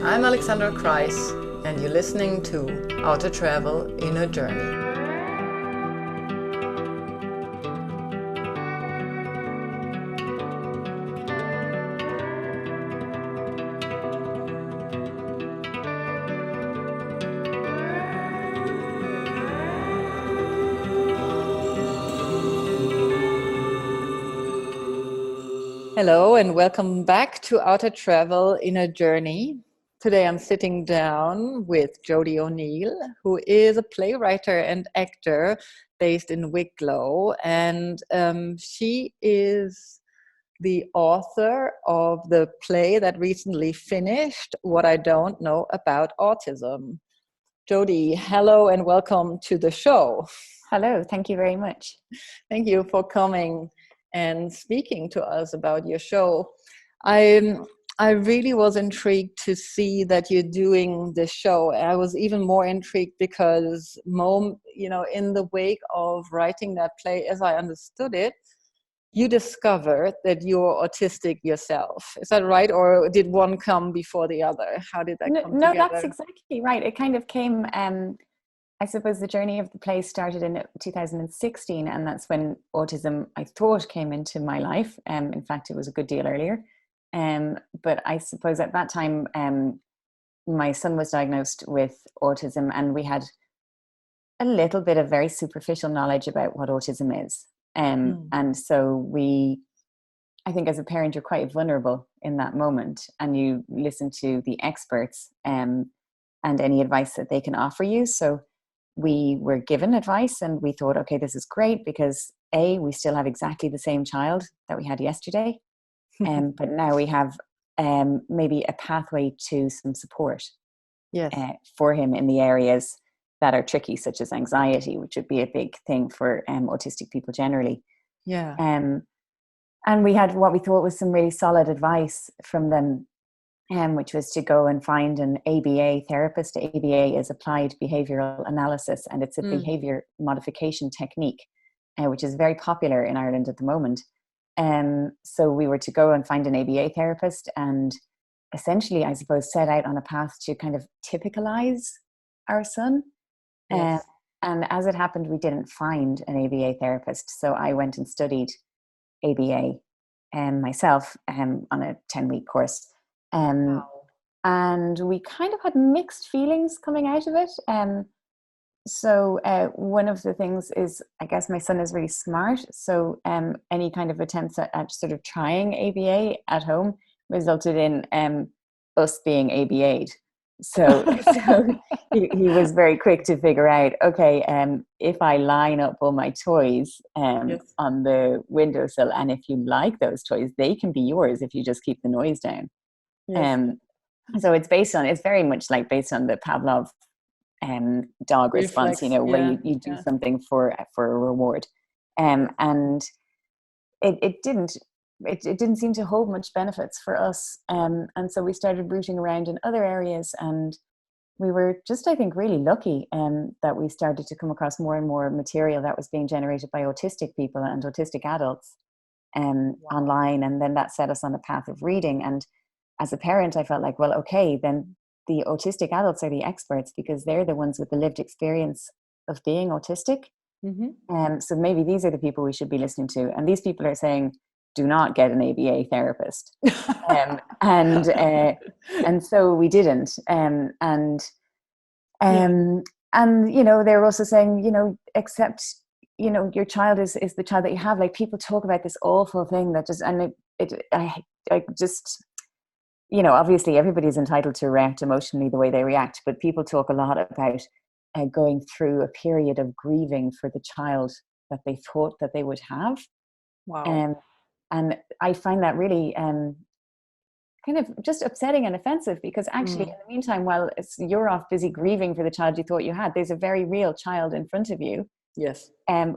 I'm Alexandra Kreis, and you're listening to How to Travel in a Journey. Hello and welcome back to Outer Travel in a Journey. Today I'm sitting down with Jody O'Neill, who is a playwright and actor based in Wicklow, and she is the author of the play that recently finished, What I Don't Know About Autism. Jody, hello and welcome to the show. Hello, thank you very much. Thank you for coming and speaking to us about your show. I really was intrigued to see that you're doing this show. I was even more intrigued because, in the wake of writing that play, as I understood it, you discovered that you're autistic yourself. Is that right? Or did one come before the other? How did that come together? No, that's exactly right. It kind of came... I suppose the journey of the play started in 2016, and that's when autism, I thought, came into my life. In fact, it was a good deal earlier. But I suppose at that time, my son was diagnosed with autism, and we had a little bit of very superficial knowledge about what autism is. And so I think as a parent, you're quite vulnerable in that moment, and you listen to the experts and any advice that they can offer you. So we were given advice and we thought, okay, this is great because we still have exactly the same child that we had yesterday. But now we have maybe a pathway to some support for him in the areas that are tricky, such as anxiety, which would be a big thing for autistic people generally. Yeah. And we had what we thought was some really solid advice from them, which was to go and find an ABA therapist. ABA is Applied Behavioural Analysis, and it's a behaviour modification technique, which is very popular in Ireland at the moment. So we were to go and find an ABA therapist and essentially, I suppose, set out on a path to kind of typicalize our son. Yes. And as it happened, we didn't find an ABA therapist. So I went and studied ABA myself on a 10-week course. Wow. And we kind of had mixed feelings coming out of it. So one of the things is, I guess my son is really smart. So any kind of attempts at sort of trying ABA at home resulted in us being ABA'd. So he was very quick to figure out, okay, if I line up all my toys on the windowsill, and if you like those toys, they can be yours if you just keep the noise down. Yes. So it's very much like based on the Pavlov dog response, where you do something for a reward. And it didn't seem to hold much benefits for us. And so we started rooting around in other areas, and we were just, I think, really lucky that we started to come across more and more material that was being generated by autistic people and autistic adults online. And then that set us on a path of reading. And as a parent, I felt like, well, okay, then the autistic adults are the experts because they're the ones with the lived experience of being autistic. So maybe these are the people we should be listening to. And these people are saying, do not get an ABA therapist. And so we didn't. And they're also saying, accept, your child is the child that you have. Like, people talk about this awful thing that just, and I just, obviously everybody's entitled to react emotionally the way they react, but people talk a lot about going through a period of grieving for the child that they thought that they would have. Wow. And I find that really kind of just upsetting and offensive, because actually in the meantime, while you're off busy grieving for the child you thought you had, there's a very real child in front of you. Yes.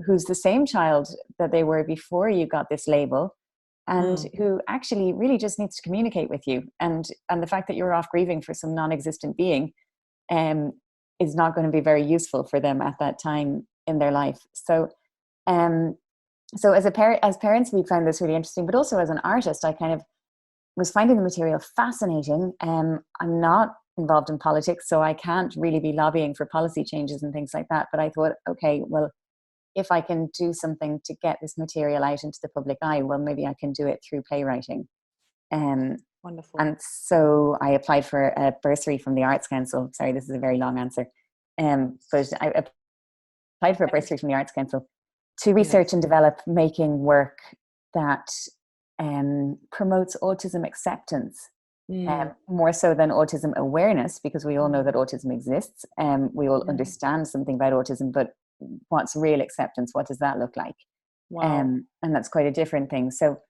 Who's the same child that they were before you got this label, and who actually really just needs to communicate with you. And the fact that you're off grieving for some non-existent being is not going to be very useful for them at that time in their life. So as parents, we found this really interesting, but also as an artist, I kind of was finding the material fascinating. I'm not involved in politics, so I can't really be lobbying for policy changes and things like that. But I thought, okay, well, if I can do something to get this material out into the public eye, well, maybe I can do it through playwriting. Wonderful. And so I applied for a bursary from the Arts Council. Sorry, this is a very long answer. But I applied for a bursary from the Arts Council to research and develop making work that promotes autism acceptance, more so than autism awareness, because we all know that autism exists. We all understand something about autism, but what's real acceptance? What does that look like? Wow. And that's quite a different thing. So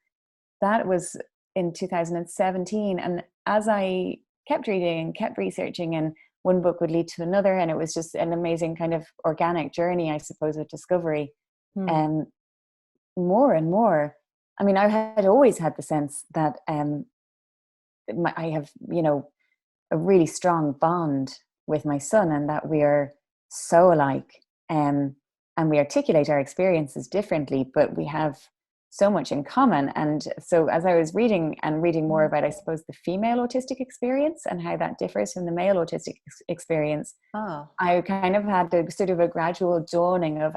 that was in 2017. And as I kept reading and kept researching, and one book would lead to another, and it was just an amazing kind of organic journey, I suppose, of discovery. And more and more, I mean, I had always had the sense that I have, a really strong bond with my son, and that we are so alike, and we articulate our experiences differently, but we have so much in common. And so as I was reading more about, I suppose, the female autistic experience and how that differs from the male autistic experience, I kind of had a sort of a gradual dawning of,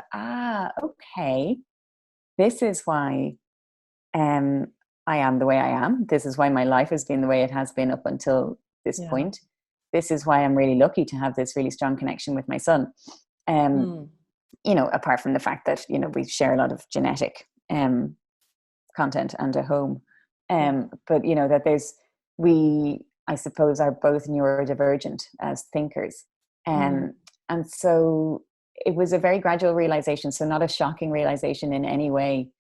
okay, this is why I am the way I am. This is why my life has been the way it has been up until this point. This is why I'm really lucky to have this really strong connection with my son. Apart from the fact that, we share a lot of genetic content and a home. But, that we, I suppose, are both neurodivergent as thinkers. And so it was a very gradual realization. So not a shocking realization in any way.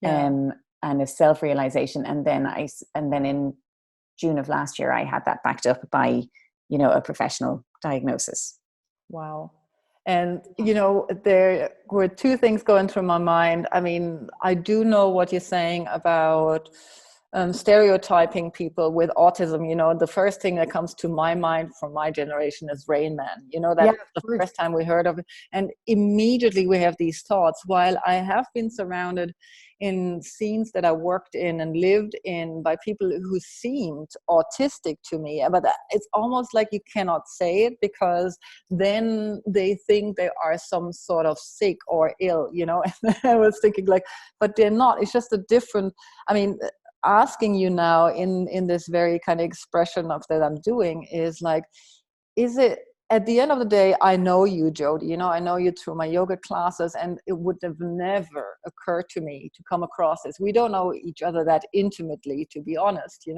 And a self-realization. And then in June of last year, I had that backed up by, a professional diagnosis. Wow. And, there were two things going through my mind. I mean, I do know what you're saying about stereotyping people with autism. The first thing that comes to my mind from my generation is Rain Man. That's the first time we heard of it. And immediately we have these thoughts. While I have been surrounded in scenes that I worked in and lived in by people who seemed autistic to me, but it's almost like you cannot say it, because then they think they are some sort of sick or ill, And I was thinking but they're not. It's just a different, asking you now in this very kind of expression of that I'm doing is is it, at the end of the day, I know you, Jody, I know you through my yoga classes, and it would have never occurred to me to come across this. We don't know each other that intimately, to be honest,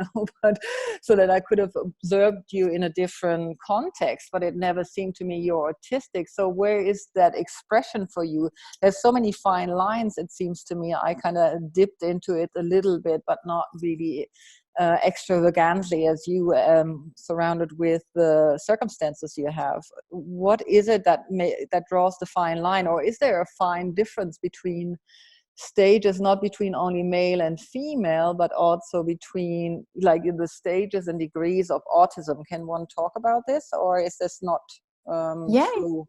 but so that I could have observed you in a different context, but it never seemed to me you're autistic. So where is that expression for you? There's so many fine lines, it seems to me. I kind of dipped into it a little bit, but not really extravagantly, as you surrounded with the circumstances you have. What is it that draws the fine line, or is there a fine difference between stages, not between only male and female, but also between the stages and degrees of autism? Can one talk about this, or is this not true?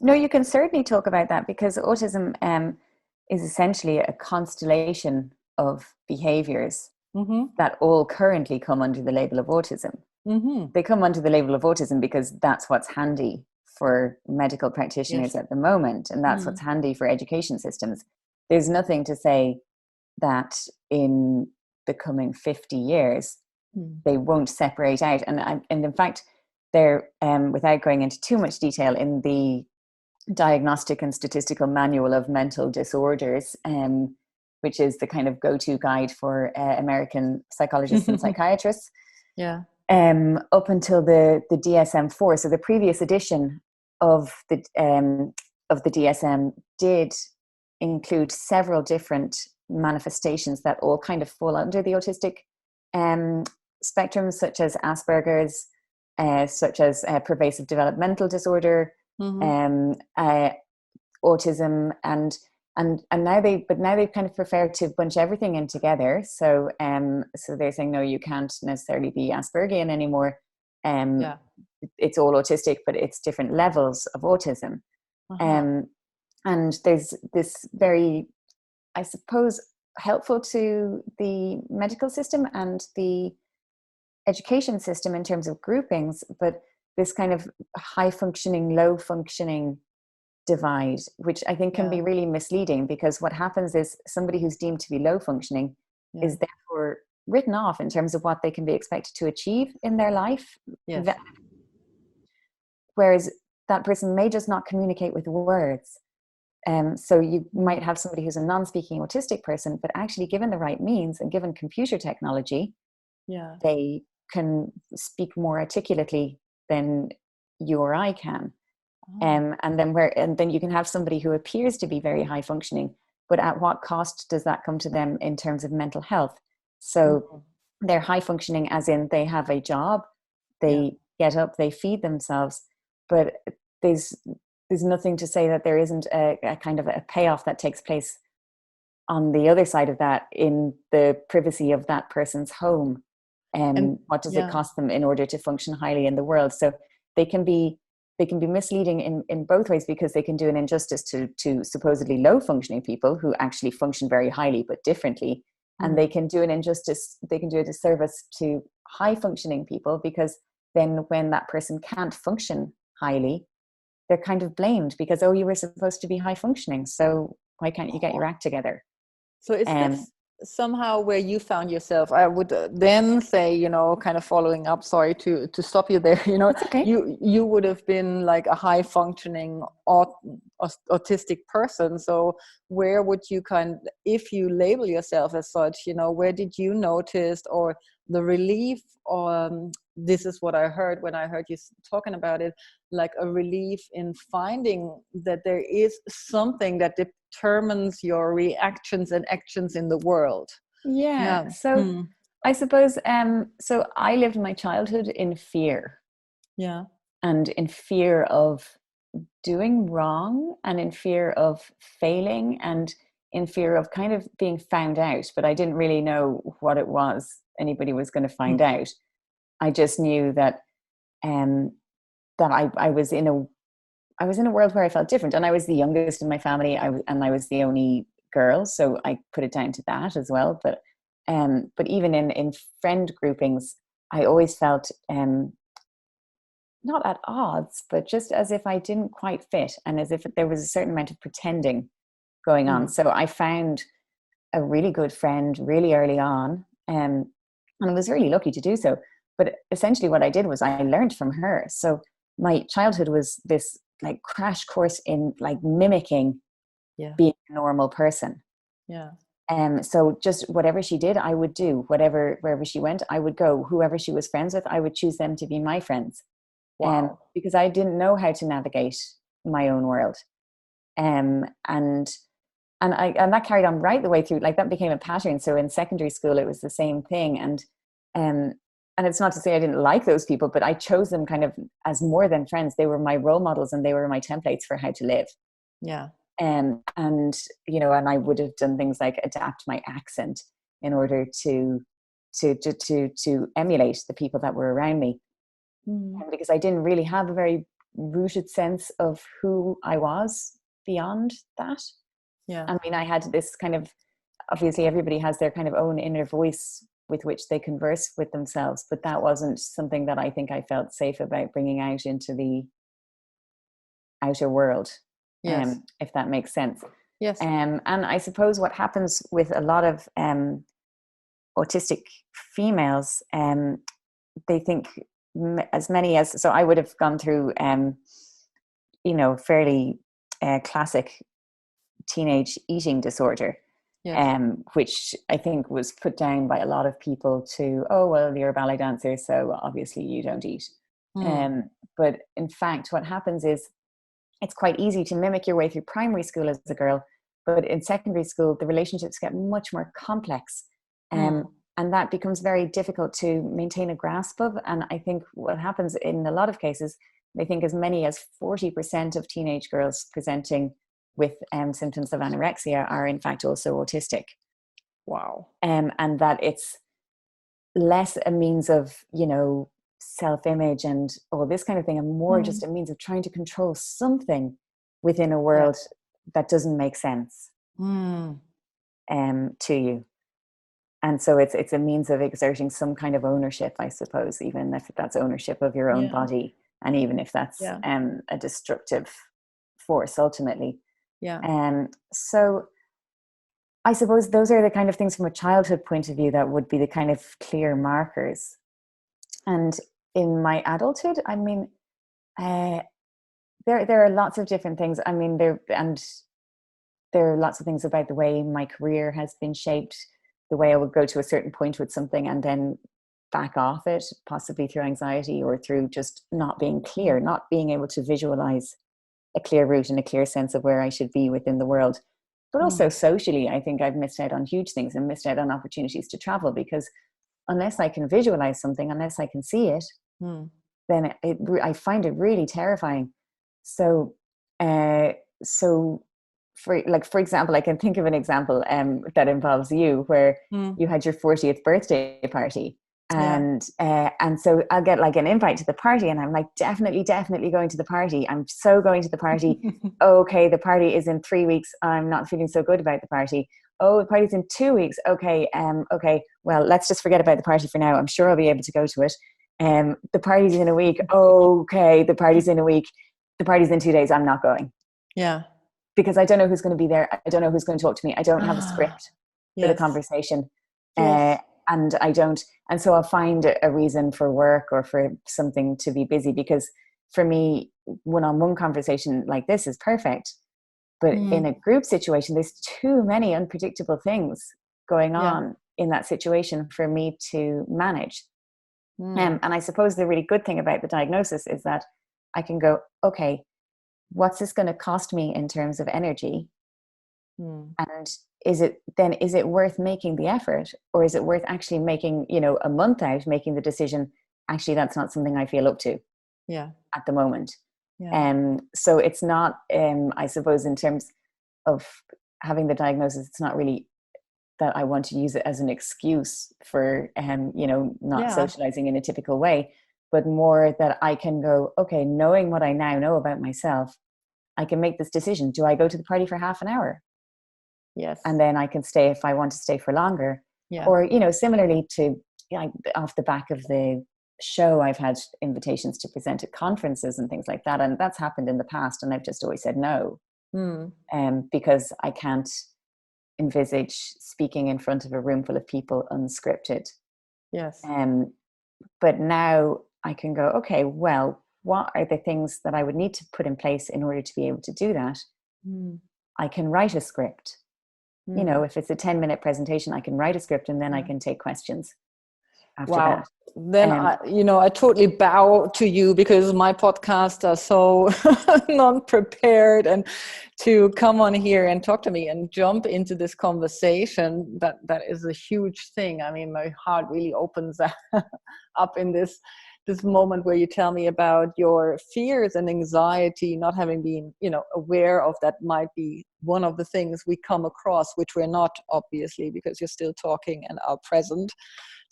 No, you can certainly talk about that, because autism is essentially a constellation of behaviors that all currently come under the label of autism. They come under the label of autism because that's what's handy for medical practitioners at the moment, and that's what's handy for education systems. There's nothing to say that in the coming 50 years they won't separate out. And in fact, they're, without going into too much detail, in the Diagnostic and Statistical Manual of Mental Disorders, which is the kind of go-to guide for American psychologists and psychiatrists. Up until the DSM-4, so the previous edition of the DSM did include several different manifestations that all kind of fall under the autistic spectrum, such as Asperger's, such as pervasive developmental disorder, autism, and now they've kind of preferred to bunch everything in together. So so they're saying, no, you can't necessarily be Aspergian anymore. It's all autistic, but it's different levels of autism. And there's this very, I suppose, helpful to the medical system and the education system in terms of groupings, but this kind of high functioning, low functioning divide, which I think can be really misleading, because what happens is somebody who's deemed to be low functioning is therefore written off in terms of what they can be expected to achieve in their life. Whereas that person may just not communicate with words. So you might have somebody who's a non-speaking autistic person, but actually given the right means and given computer technology, they can speak more articulately than you or I can. And then you can have somebody who appears to be very high functioning, but at what cost does that come to them in terms of mental health? So they're high functioning as in they have a job, they get up, they feed themselves, but there's nothing to say that there isn't a kind of a payoff that takes place on the other side of that in the privacy of that person's home. And what does it cost them in order to function highly in the world? So they can be misleading in both ways, because they can do an injustice to supposedly low functioning people who actually function very highly but differently. And they can do a disservice to high functioning people, because then when that person can't function highly, they're kind of blamed because, oh, you were supposed to be high functioning, so why can't you get your act together? So is this somehow where you found yourself? I would then say, you know, kind of following up, sorry to stop you there, you know, okay. you would have been like a high functioning autistic person. So where would you if you label yourself as such, you know, where did you notice, or the relief, or this is what I heard when I heard you talking about it, like a relief in finding that there is something that determines your reactions and actions in the world. So I suppose so I lived my childhood in fear, and in fear of doing wrong, and in fear of failing, and in fear of kind of being found out, but I didn't really know what it was anybody was going to find out. I just knew that that I was in a world where I felt different, and I was the youngest in my family. I was the only girl, so I put it down to that as well. But even in friend groupings, I always felt not at odds, but just as if I didn't quite fit, and as if there was a certain amount of pretending going on. So I found a really good friend really early on, and I was really lucky to do so. But essentially what I did was I learned from her. So my childhood was this like crash course in like mimicking being a normal person. So just whatever she did, I would do. Wherever she went, I would go. Whoever she was friends with, I would choose them to be my friends. Because I didn't know how to navigate my own world. And that carried on right the way through. Like that became a pattern. So in secondary school, it was the same thing. And it's not to say I didn't like those people, but I chose them kind of as more than friends. They were my role models, and they were my templates for how to live. And you know, and I would have done things like adapt my accent in order to emulate the people that were around me. Because I didn't really have a very rooted sense of who I was beyond that. I mean, I had this kind of, obviously everybody has their kind of own inner voice with which they converse with themselves, but that wasn't something that I think I felt safe about bringing out into the outer world, if that makes sense. And I suppose what happens with a lot of autistic females, they think as many as, so I would have gone through, you know, fairly classic teenage eating disorder. Which I think was put down by a lot of people to, oh, well, you're a ballet dancer, so obviously you don't eat. But in fact, what happens is it's quite easy to mimic your way through primary school as a girl, but in secondary school, the relationships get much more complex. And that becomes very difficult to maintain a grasp of. And I think what happens in a lot of cases, they think as many as 40% of teenage girls presenting with symptoms of anorexia are in fact also autistic. And that it's less a means of, you know, self-image and all this kind of thing, and more just a means of trying to control something within a world that doesn't make sense to you. And so it's a means of exerting some kind of ownership, I suppose, even if that's ownership of your own Yeah. body, and even if that's Yeah. a destructive force ultimately. Yeah. So I suppose those are the kind of things from a childhood point of view that would be the kind of clear markers. And in my adulthood, I mean, there are lots of different things. I mean, there are lots of things about the way my career has been shaped, the way I would go to a certain point with something and then back off it, possibly through anxiety or through just not being clear, not being able to visualize a clear route and a clear sense of where I should be within the world. But also socially, I think I've missed out on huge things and missed out on opportunities to travel, because unless I can visualize something, unless I can see it, then I find it really terrifying. So, so for example, I can think of an example that involves you, where you had your 40th birthday party. And so I'll get like an invite to the party and I'm like, definitely going to the party. I'm so going to the party. Okay, the party is in 3 weeks. I'm not feeling so good about the party. Oh, the party's in 2 weeks. Okay, okay, well, let's just forget about the party for now. I'm sure I'll be able to go to it. The party's in a week. Okay, the party's in a week. The party's in 2 days. I'm not going. Yeah. Because I don't know who's going to be there. I don't know who's going to talk to me. I don't have a script for the conversation. And I don't. And so I'll find a reason for work or for something to be busy, because for me, one-on-one conversation like this is perfect. But in a group situation, there's too many unpredictable things going on in that situation for me to manage. And I suppose the really good thing about the diagnosis is that I can go, okay, what's this going to cost me in terms of energy? And is it worth making the effort, or is it worth actually making, a month out, making the decision, actually, that's not something I feel up to at the moment. So it's not, I suppose, in terms of having the diagnosis, it's not really that I want to use it as an excuse for, not socializing in a typical way, but more that I can go, okay, knowing what I now know about myself, I can make this decision. Do I go to the party for half an hour? Yes. And then I can stay if I want to stay for longer. Or, similarly to, off the back of the show, I've had invitations to present at conferences and things like that. And that's happened in the past. And I've just always said no, because I can't envisage speaking in front of a room full of people unscripted. Yes. But now I can go, okay, well, what are the things that I would need to put in place in order to be able to do that? I can write a script. If it's a 10-minute presentation, I can write a script and then I can take questions after that. Then I totally bow to you, because my podcasts are so non-prepared, and to come on here and talk to me and jump into this conversation, that is a huge thing. I mean, my heart really opens up in this moment where you tell me about your fears and anxiety, not having been, aware of that might be one of the things we come across, which we're not, obviously, because you're still talking and are present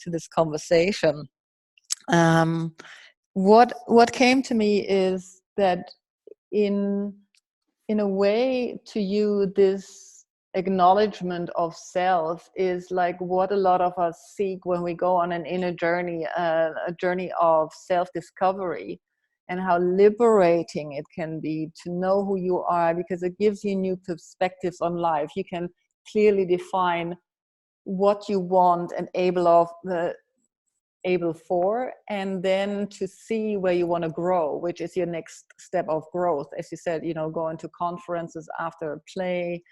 to this conversation. What came to me is that in a way, to you, this acknowledgement of self is like what a lot of us seek when we go on an inner journey, a journey of self-discovery, and how liberating it can be to know who you are, because it gives you new perspectives on life. You can clearly define what you want and able for, and then to see where you want to grow, which is your next step of growth. As you said, going to conferences after a play,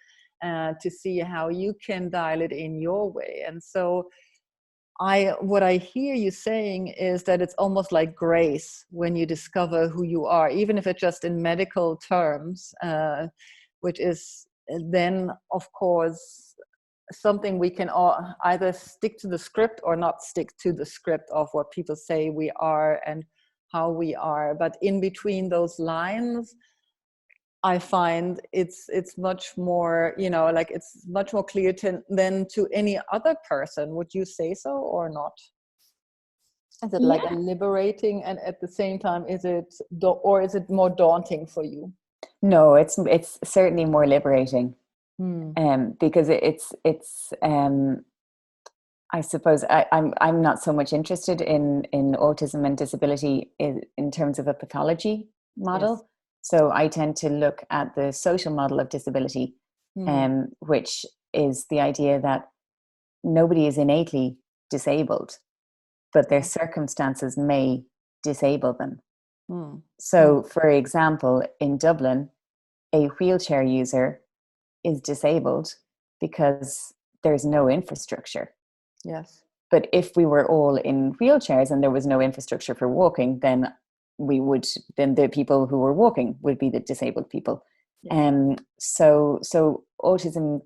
to see how you can dial it in your way. And so what I hear you saying is that it's almost like grace when you discover who you are, even if it's just in medical terms, which is then, of course, something we can all either stick to the script or not stick to the script of what people say we are and how we are. But in between those lines, I find it's much more, it's much more clear than to any other person. Would you say so or not? Is it like a liberating, and at the same time, is it more daunting for you? No, it's certainly more liberating. Because it's I suppose I'm not so much interested in autism and disability in terms of a pathology Yes. model. So I tend to look at the social model of disability, Mm. which is the idea that nobody is innately disabled, but their circumstances may disable them. Mm. Mm. So, for example, in Dublin, a wheelchair user is disabled because there's no infrastructure. Yes. But if we were all in wheelchairs and there was no infrastructure for walking, then then the people who were walking would be the disabled people. Yes. So autism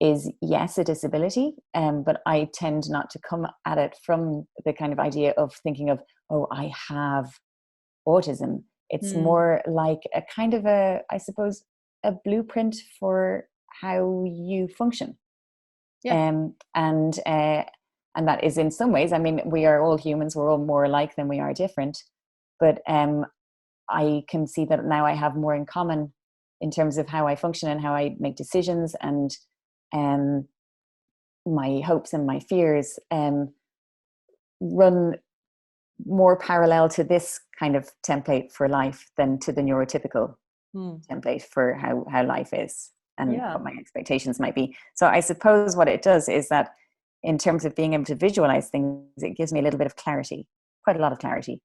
is, yes, a disability, but I tend not to come at it from the kind of idea of thinking of, oh, I have autism. It's Mm. more like a kind of I suppose, a blueprint for how you function. Yeah. And that is, in some ways, I mean, we are all humans, we're all more alike than we are different, but I can see that now I have more in common in terms of how I function and how I make decisions, and um, my hopes and my fears run more parallel to this kind of template for life than to the neurotypical Mm. template for how life is and Yeah. what my expectations might be. So I suppose what it does is that in terms of being able to visualize things, it gives me a little bit of clarity, quite a lot of clarity,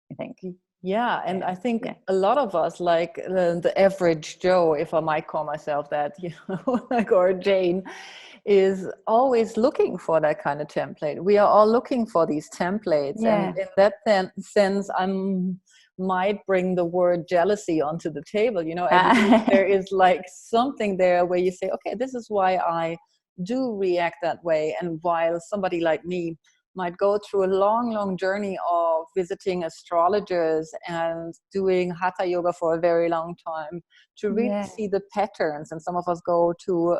I think. Yeah, and I think Yeah. a lot of us, like the average Joe, if I might call myself that, like, or Jane, is always looking for that kind of template. We are all looking for these templates, and Yeah. in that sense, I'm might bring the word jealousy onto the table. At least there is like something there where you say, okay, this is why I do react that way, and while somebody like me might go through a long, long journey of visiting astrologers and doing hatha yoga for a very long time to really Yeah. see the patterns. And some of us go to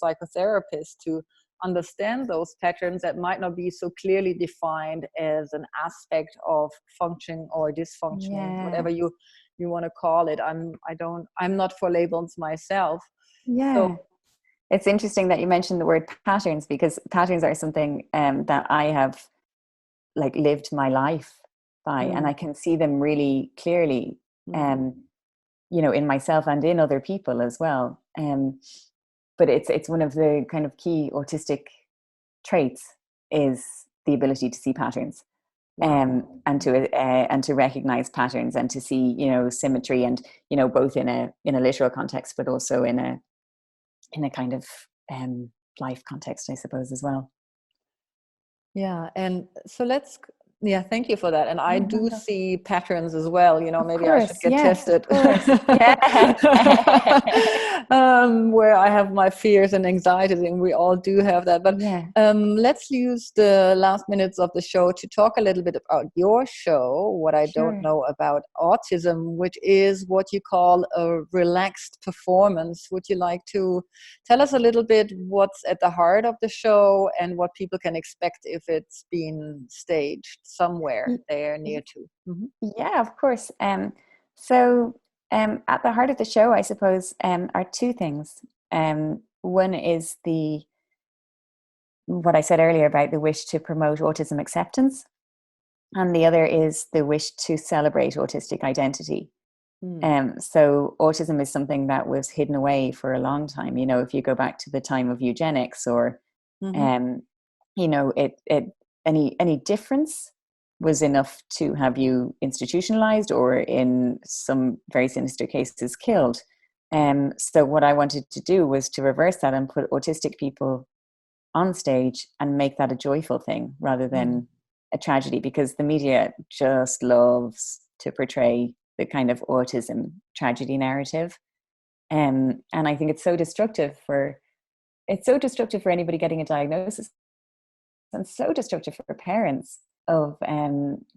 psychotherapists to understand those patterns that might not be so clearly defined as an aspect of functioning or dysfunctioning, Yeah. whatever you want to call it. I'm not for labels myself. So Yeah. It's interesting that you mentioned the word patterns, because patterns are something that I have like lived my life by, and mm, I can see them really clearly, mm, um, in myself and in other people as well. But it's one of the kind of key autistic traits is the ability to see patterns, wow. and to recognize patterns and to see symmetry, and both in a literal context, but also in a kind of life context, I suppose, as well. Yeah, and so yeah, thank you for that. And I Yeah, no, do no. see patterns as well. Of Maybe I should course, get yes, of tested. course. Yeah. Where I have my fears and anxieties, and we all do have that. But Yeah, let's use the last minutes of the show to talk a little bit about your show, what I don't sure. know about autism, which is what you call a relaxed performance. Would you like to tell us a little bit what's at the heart of the show and what people can expect if it's been staged somewhere Y- there near y- to? Mm-hmm. Yeah, of course. So at the heart of the show, I suppose, are two things. One is the what I said earlier about the wish to promote autism acceptance, and the other is the wish to celebrate autistic identity. Mm. So autism is something that was hidden away for a long time. If you go back to the time of eugenics, or Mm-hmm. um, it any difference was enough to have you institutionalized, or in some very sinister cases killed. So what I wanted to do was to reverse that and put autistic people on stage and make that a joyful thing rather Mm. than a tragedy, because the media just loves to portray the kind of autism tragedy narrative. And I think it's so destructive for anybody getting a diagnosis, and so destructive for parents of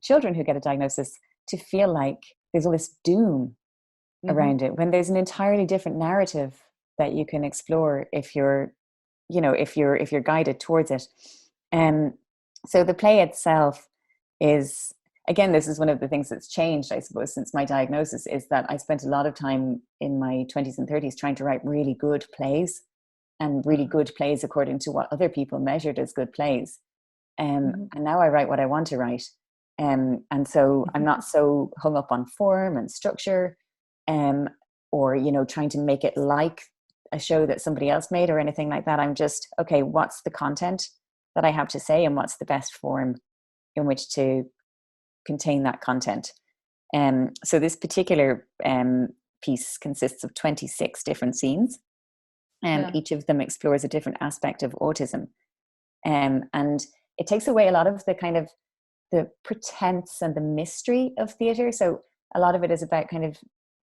children who get a diagnosis, to feel like there's all this doom Mm-hmm. around it, when there's an entirely different narrative that you can explore if you're guided towards it. Um, so the play itself is, again, this is one of the things that's changed, I suppose, since my diagnosis, is that I spent a lot of time in my 20s and 30s trying to write really good plays. and really good plays according to what other people measured as good plays. And now I write what I want to write. And so I'm not so hung up on form and structure, or, you know, trying to make it like a show that somebody else made or anything like that. I'm just, okay, what's the content that I have to say, and what's the best form in which to contain that content? So this particular piece consists of 26 different scenes, and each of them explores a different aspect of autism. And it takes away a lot of the kind of the pretense and the mystery of theatre. So a lot of it is about kind of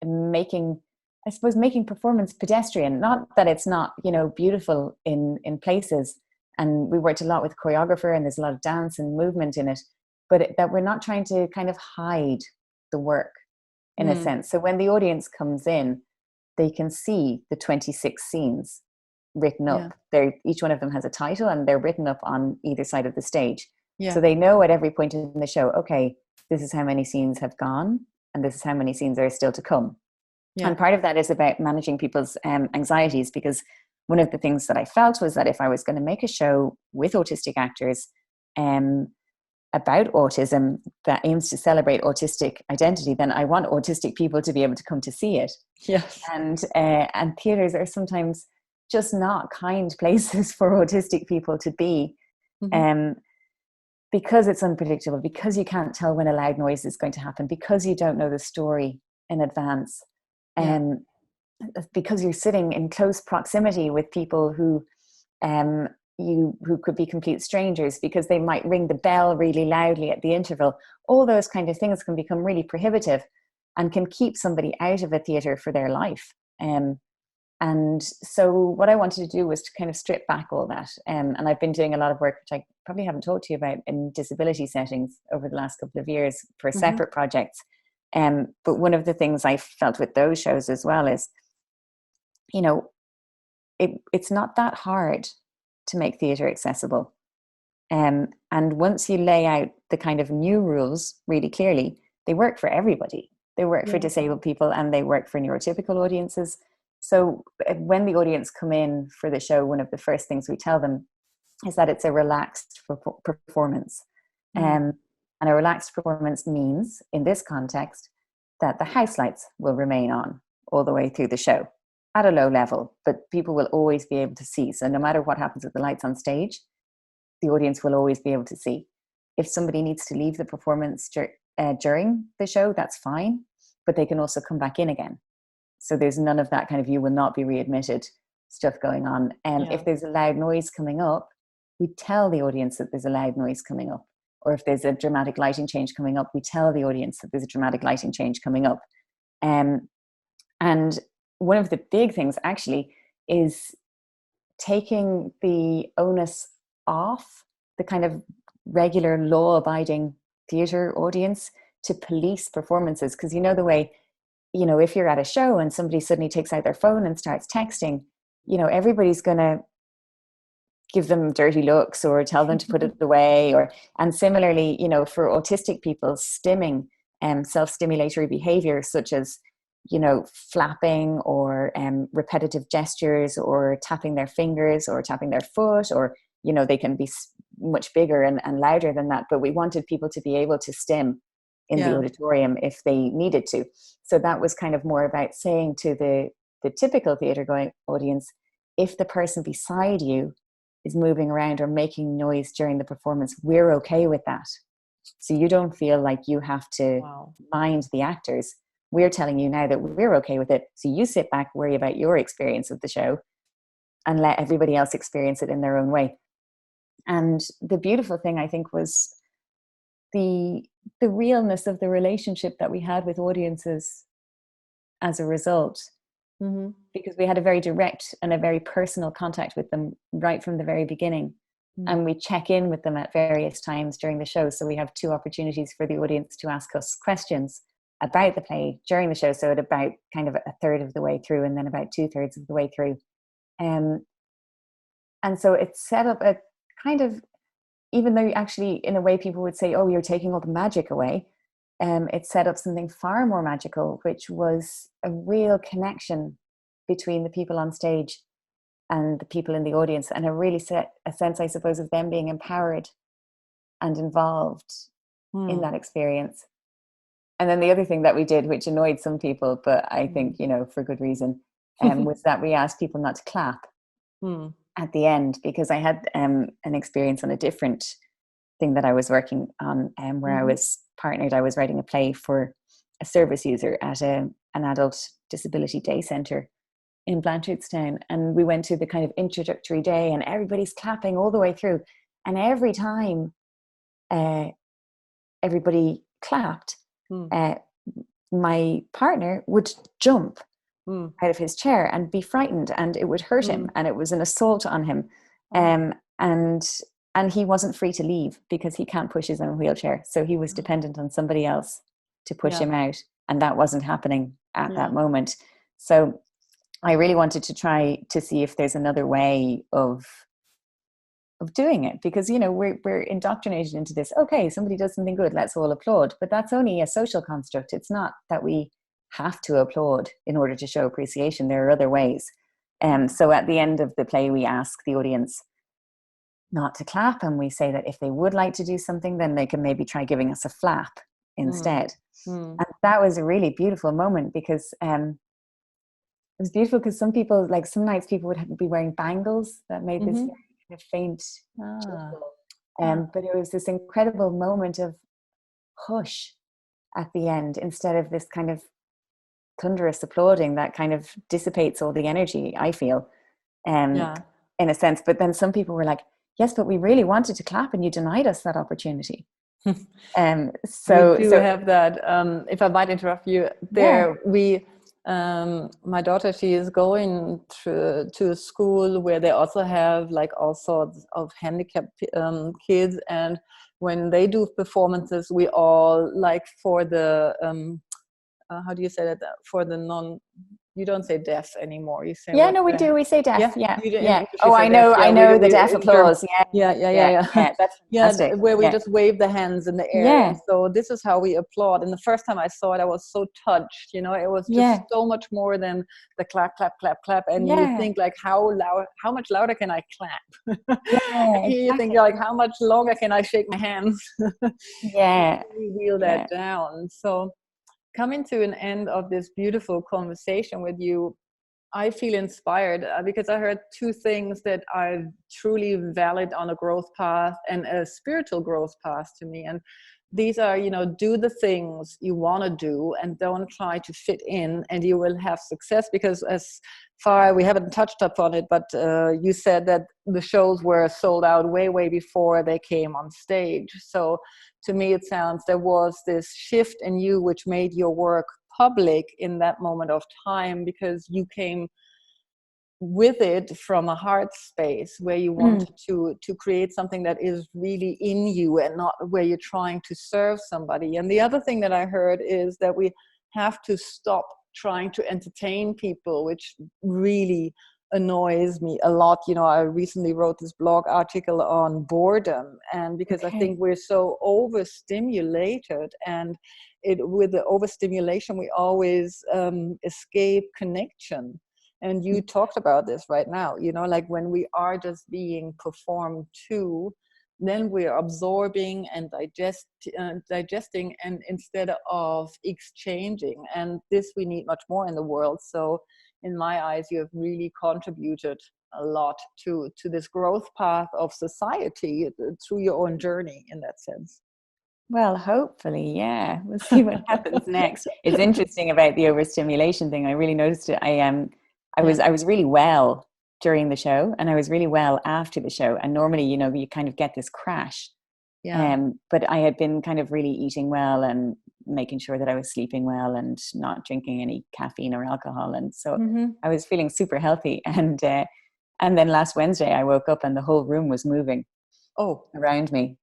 making performance pedestrian. Not that it's not, you know, beautiful in places. And we worked a lot with choreographer, and there's a lot of dance and movement in it, but that we're not trying to kind of hide the work in a sense. So when the audience comes in, they can see the 26 scenes written up. Each one of them has a title, and they're written up on either side of the stage. So they know at every point in the show, okay, this is how many scenes have gone, and this is how many scenes are still to come. And part of that is about managing people's anxieties, because one of the things that I felt was that if I was going to make a show with autistic actors about autism that aims to celebrate autistic identity, then I want autistic people to be able to come to see it. Yes. And theatres are sometimes just not kind places for autistic people to be. Because it's unpredictable, because you can't tell when a loud noise is going to happen, because you don't know the story in advance, because you're sitting in close proximity with people who could be complete strangers, because they might ring the bell really loudly at the interval. All those kind of things can become really prohibitive and can keep somebody out of a theatre for their life. And so what I wanted to do was to kind of strip back all that. And I've been doing a lot of work, which I probably haven't talked to you about, in disability settings over the last couple of years for separate projects. But one of the things I felt with those shows as well is, you know, it's not that hard to make theatre accessible. And once you lay out the kind of new rules really clearly, they work for everybody. They work for disabled people, and they work for neurotypical audiences. So when the audience come in for the show, one of the first things we tell them is that it's a relaxed performance. And a relaxed performance means, in this context, that the house lights will remain on all the way through the show at a low level, but people will always be able to see. So no matter what happens with the lights on stage, the audience will always be able to see. If somebody needs to leave the performance during the show, that's fine, but they can also come back in again. So there's none of that kind of, you will not be readmitted stuff going on. And if there's a loud noise coming up, we tell the audience that there's a loud noise coming up. Or if there's a dramatic lighting change coming up, we tell the audience that there's a dramatic lighting change coming up. And one of the big things actually is taking the onus off the kind of regular law-abiding theatre audience to police performances. Because you know the way, you know, if you're at a show and somebody suddenly takes out their phone and starts texting, you know, everybody's going to give them dirty looks or tell them to put it away. And similarly, you know, for autistic people, stimming and self-stimulatory behavior, such as, you know, flapping or repetitive gestures or tapping their fingers or tapping their foot, or, you know, they can be much bigger and louder than that. But we wanted people to be able to stim in the auditorium if they needed to. So that was kind of more about saying to the typical theatre going audience, if the person beside you is moving around or making noise during the performance, we're okay with that. So you don't feel like you have to mind the actors. We're telling you now that we're okay with it. So you sit back, worry about your experience of the show, and let everybody else experience it in their own way. And the beautiful thing, I think, was the realness of the relationship that we had with audiences as a result. Because we had a very direct and a very personal contact with them right from the very beginning. And we check in with them at various times during the show. So we have 2 opportunities for the audience to ask us questions about the play during the show. So at about kind of a third of the way through, and then about 2/3 of the way through. And so it set up a kind of, even though actually in a way people would say, oh, you're taking all the magic away, it set up something far more magical, which was a real connection between the people on stage and the people in the audience, and I really set a sense, I suppose, of them being empowered and involved in that experience. And then the other thing that we did, which annoyed some people, but I think, you know, for good reason, was that we asked people not to clap at the end, because I had an experience on a different thing that I was working on, where I was partnered. I was writing a play for a service user at an adult disability day centre in Blanchardstown, and we went to the kind of introductory day, and everybody's clapping all the way through, and every time everybody clapped, my partner would jump out of his chair and be frightened, and it would hurt him, and it was an assault on him, and he wasn't free to leave because he can't push his own wheelchair, so he was dependent on somebody else to push him out, and that wasn't happening at that moment. So I really wanted to try to see if there's another way of doing it, because, you know, we're indoctrinated into this, okay, somebody does something good, let's all applaud, but that's only a social construct. It's not that we have to applaud in order to show appreciation. There are other ways. So at the end of the play, we ask the audience not to clap, and we say that if they would like to do something, then they can maybe try giving us a flap instead. And that was a really beautiful moment, because it was beautiful because some people, like some nights people would be wearing bangles that made this kind of faint but it was this incredible moment of hush at the end, instead of this kind of thunderous applauding that kind of dissipates all the energy, I feel, in a sense. But then some people were like, yes, but we really wanted to clap and you denied us that opportunity. So we do have that. If I might interrupt you there, my daughter, she is going to a school where they also have like all sorts of handicapped kids, and when they do performances, we all, like, for the how do you say that, for the non, you don't say deaf anymore, you say no, we do, we say deaf. Oh, I know the deaf applause. That's fantastic. Where we just wave the hands in the air. And so this is how we applaud. And the first time I saw it, I was so touched, you know, it was just so much more than the clap, clap, clap, clap. And you think, like, how much louder can I clap? And here you think, like, how much longer can I shake my hands? We wheel that down. So coming to an end of this beautiful conversation with you, I feel inspired because I heard two things that are truly valid on a growth path and a spiritual growth path to me. And these are, you know, do the things you want to do and don't try to fit in, and you will have success. Because as far, we haven't touched upon it, but you said that the shows were sold out way before they came on stage. So to me, it sounds there was this shift in you which made your work public in that moment of time, because you came with it from a heart space where you wanted to create something that is really in you and not where you're trying to serve somebody. And the other thing that I heard is that we have to stop trying to entertain people, which really annoys me a lot. You know, I recently wrote this blog article on boredom, and because I think we're so overstimulated, and with the overstimulation we always escape connection. And you talked about this right now, you know, like when we are just being performed to, then we're absorbing and digesting, and instead of exchanging. And this we need much more in the world. So in my eyes, you have really contributed a lot to this growth path of society through your own journey in that sense. Well, hopefully, we'll see what happens next. It's interesting about the overstimulation thing. I really noticed it. I was really well during the show, and I was really well after the show. And normally, you know, you kind of get this crash. But I had been kind of really eating well and making sure that I was sleeping well and not drinking any caffeine or alcohol. And so I was feeling super healthy. And then last Wednesday, I woke up and the whole room was moving around me.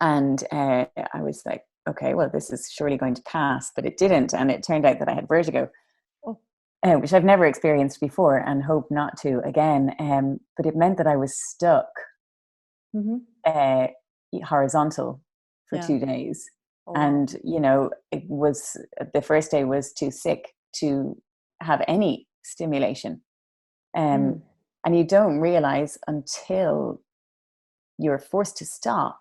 And I was like, okay, well, this is surely going to pass. But it didn't. And it turned out that I had vertigo. Which I've never experienced before and hope not to again. But it meant that I was stuck horizontal for 2 days. And, you know, it was, the first day was too sick to have any stimulation. And you don't realize until you're forced to stop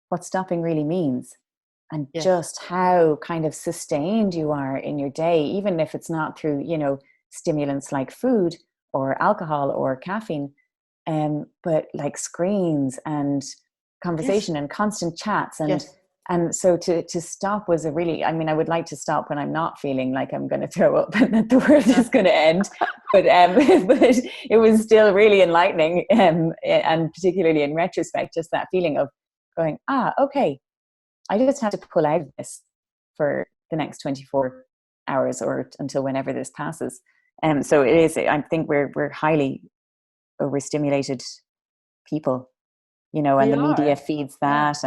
what stopping really means, and Yes. just how kind of sustained you are in your day, even if it's not through, you know, stimulants like food or alcohol or caffeine, but like screens and conversation Yes. and constant chats. Yes. And so to stop was a really, I mean, I would like to stop when I'm not feeling like I'm going to throw up and that the world is going to end. But but it was still really enlightening, and particularly in retrospect, just that feeling of going, okay, I just have to pull out of this for the next 24 hours or until whenever this passes. So it is, I think we're highly overstimulated people, you know, and We the media are. feeds Yeah. that.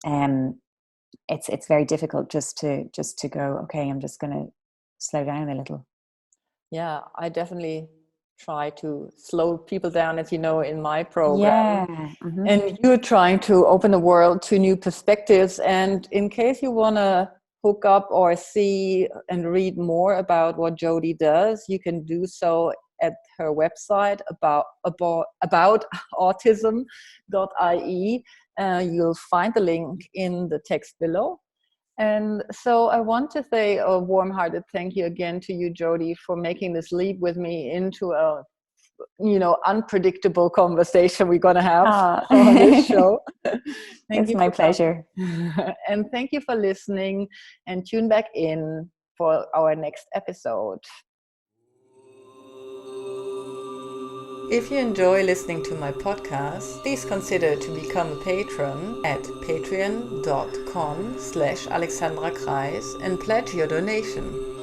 And it's very difficult just to go, okay, I'm just going to slow down a little. Yeah, I definitely try to slow people down, as you know, in my program. Yeah. Mm-hmm. And you're trying to open the world to new perspectives. And in case you want to hook up or see and read more about what Jody does, you can do so at her website about autism.ie. You'll find the link in the text below. And so I want to say a warm-hearted thank you again to you, Jody, for making this leap with me into a, you know, unpredictable conversation we're going to have on this show. Thank It's you my for pleasure. and thank you for listening, and tune back in for our next episode. If you enjoy listening to my podcast, please consider to become a patron at patreon.com/Alexandra Kreis and pledge your donation.